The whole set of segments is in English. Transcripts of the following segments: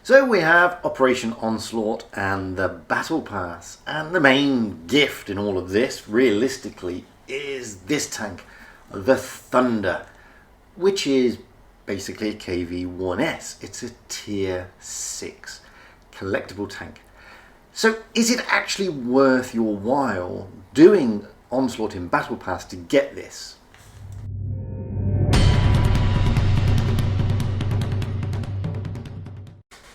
So we have Operation Onslaught and the Battle Pass, and the main gift in all of this, realistically, is this tank, the Thunder, which is basically a KV-1S. It's a tier 6 collectible tank. So is it actually worth your while doing Onslaught in Battle Pass to get this?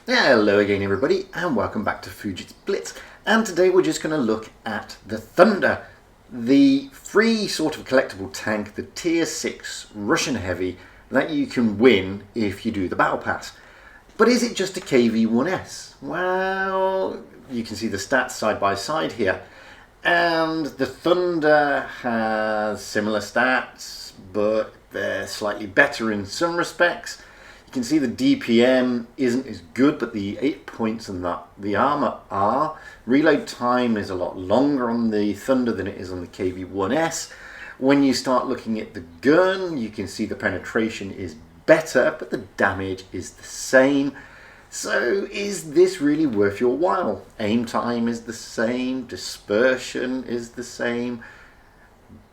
Hello again everybody, and welcome back to Fujit's Blitz, and today we're just going to look at the Thunder, the free sort of collectible tank, the tier 6 Russian heavy that you can win if you do the Battle Pass. But is it just a KV-1S? Well, you can see the stats side by side here, and the Thunder has similar stats, but they're slightly better in some respects. You can see the DPM isn't as good, but the 8 points and the armor are. Reload time is a lot longer on the Thunder than it is on the KV-1S. When you start looking at the gun, you can see the penetration is better, but the damage is the same. So is this really worth your while? Aim time is the same, dispersion is the same.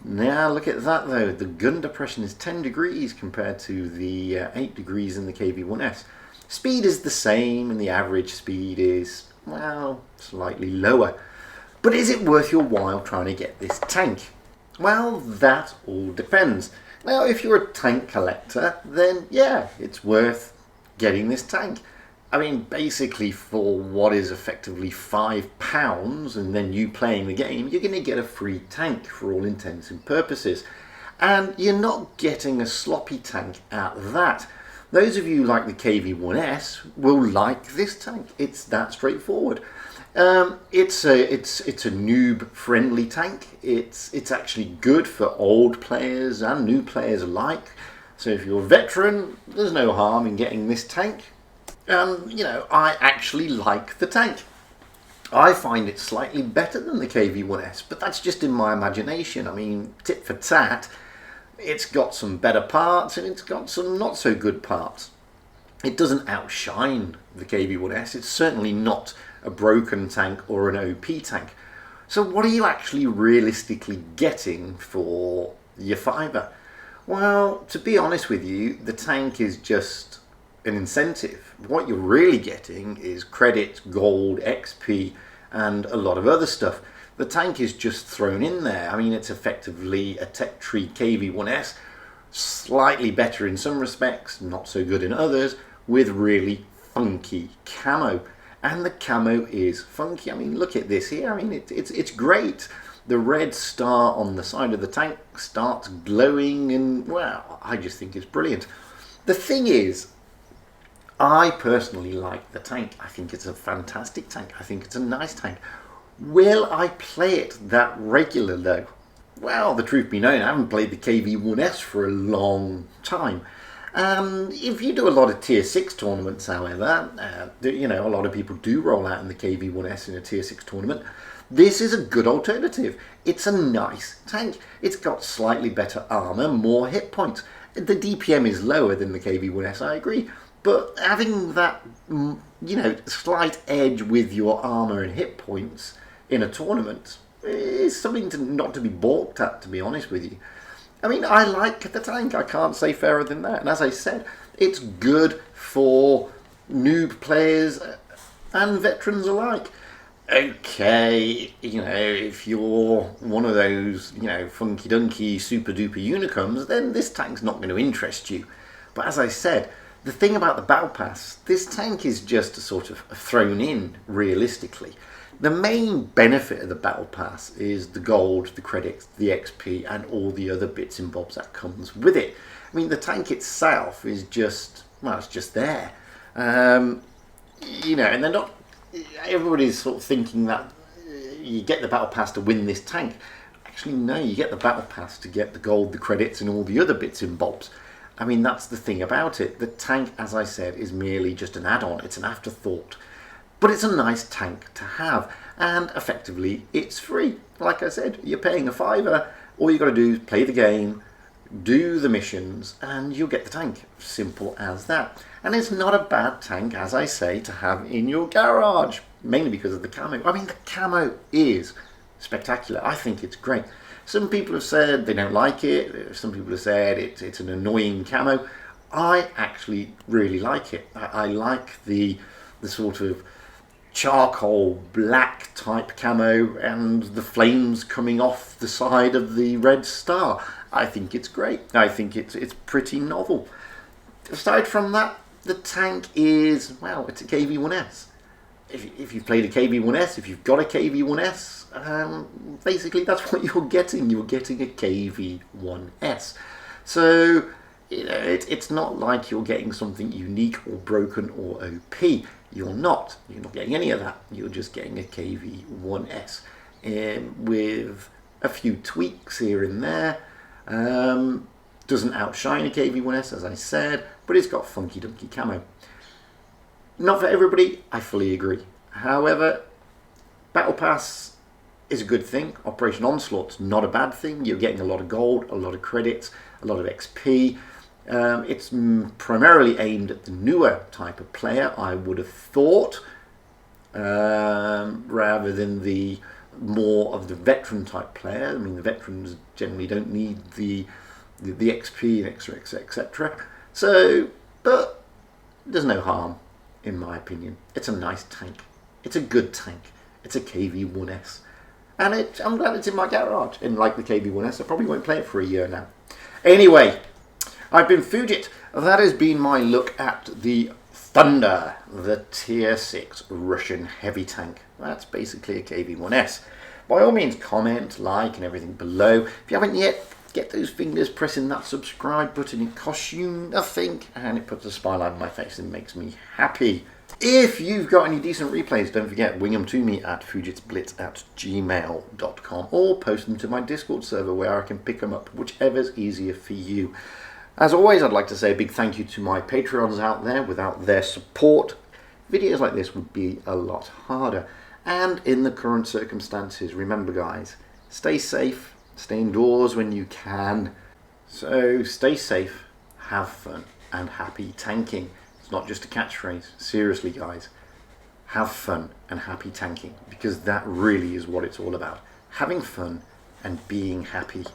Now look at that though, the gun depression is 10 degrees compared to the 8 degrees in the KV-1S. Speed is the same and the average speed is, well, slightly lower. But is it worth your while trying to get this tank? Well, that all depends. Now if you're a tank collector, then yeah, it's worth getting this tank. I mean, basically for what is effectively £5 and then you playing the game, you're going to get a free tank for all intents and purposes. And you're not getting a sloppy tank at that. Those of you like the KV-1S will like this tank. It's that straightforward. It's a noob friendly tank. It's actually good for old players and new players alike. So if you're a veteran, there's no harm in getting this tank. You know, I actually like the tank. I find it slightly better than the KV-1S, but that's just in my imagination. I mean, tit for tat, it's got some better parts and it's got some not so good parts. It doesn't outshine the KV-1S. It's certainly not a broken tank or an OP tank. So what are you actually realistically getting for your fiver? Well, to be honest with you, the tank is just an incentive. What you're really getting is credits, gold, XP, and a lot of other stuff. The tank is just thrown in there. I mean, it's effectively a Tech Tree KV-1S, slightly better in some respects, not so good in others, with really funky camo. And the camo is funky. I mean, look at this here. I mean, it's great. The red star on the side of the tank starts glowing, and well, I just think it's brilliant. The thing is, I personally like the tank. I think it's a fantastic tank. I think it's a nice tank. Will I play it that regular though? Well, the truth be known, I haven't played the KV-1S for a long time. If you do a lot of tier 6 tournaments, however, you know, a lot of people do roll out in the KV-1S in a tier 6 tournament. This is a good alternative. It's a nice tank. It's got slightly better armor, more hit points. The DPM is lower than the KV-1S, I agree. But having that, you know, slight edge with your armor and hit points in a tournament is something not to be balked at, to be honest with you. I mean, I like the tank. I can't say fairer than that. And as I said, it's good for noob players and veterans alike. Okay, you know, if you're one of those, you know, funky dunky super duper unicums, then this tank's not going to interest you. But as I said, the thing about the Battle Pass, this tank is just sort of thrown in realistically. The main benefit of the Battle Pass is the gold, the credits, the XP, and all the other bits and bobs that comes with it. I mean, the tank itself is just, well, it's just there. You know, and they're not, everybody's sort of thinking that you get the Battle Pass to win this tank. Actually, no, you get the Battle Pass to get the gold, the credits, and all the other bits and bobs. I mean, that's the thing about it. The tank, as I said, is merely just an add-on. It's an afterthought. But it's a nice tank to have. And effectively, it's free. Like I said, you're paying a £5. All you got to do is play the game, do the missions, and you'll get the tank. Simple as that. And it's not a bad tank, as I say, to have in your garage, mainly because of the camo. I mean, the camo is spectacular. I think it's great. Some people have said they don't like it. Some people have said it's an annoying camo. I actually really like it. I like the sort of charcoal black type camo and the flames coming off the side of the red star. I think it's great. I think it's pretty novel. Aside from that, the tank is, well, it's a KV-1S. If you've played a KV-1S, if you've got a KV-1S, basically that's what you're getting. You're getting a KV-1S. So, you know, it's not like you're getting something unique or broken or OP. You're not. You're not getting any of that. You're just getting a KV-1S with a few tweaks here and there. Doesn't outshine a KV-1S, as I said, but it's got funky dunky camo. Not for everybody, I fully agree. However, Battle Pass is a good thing. Operation Onslaught's not a bad thing. You're getting a lot of gold, a lot of credits, a lot of XP. It's primarily aimed at the newer type of player, I would have thought, rather than the more of the veteran type player. I mean, the veterans generally don't need the XP and etc. So, but there's no harm, in my opinion. It's a nice tank. It's a good tank. It's a KV-1S. And I'm glad it's in my garage. And like the KV-1S, I probably won't play it for a year now. Anyway, I've been Fujit. That has been my look at the Thunder, the Tier 6 Russian heavy tank. That's basically a KV-1S. By all means, comment, like, and everything below. If you haven't yet, get those fingers pressing that subscribe button. It costs you nothing, and it puts a smile on my face and makes me happy. If you've got any decent replays, don't forget, wing them to me at fujitsblitz@gmail.com or post them to my Discord server where I can pick them up, whichever's easier for you. As always, I'd like to say a big thank you to my Patreons out there. Without their support, videos like this would be a lot harder. And in the current circumstances, remember guys, stay safe, stay indoors when you can. So stay safe, have fun, and happy tanking. It's not just a catchphrase. Seriously guys, have fun and happy tanking, because that really is what it's all about. Having fun and being happy.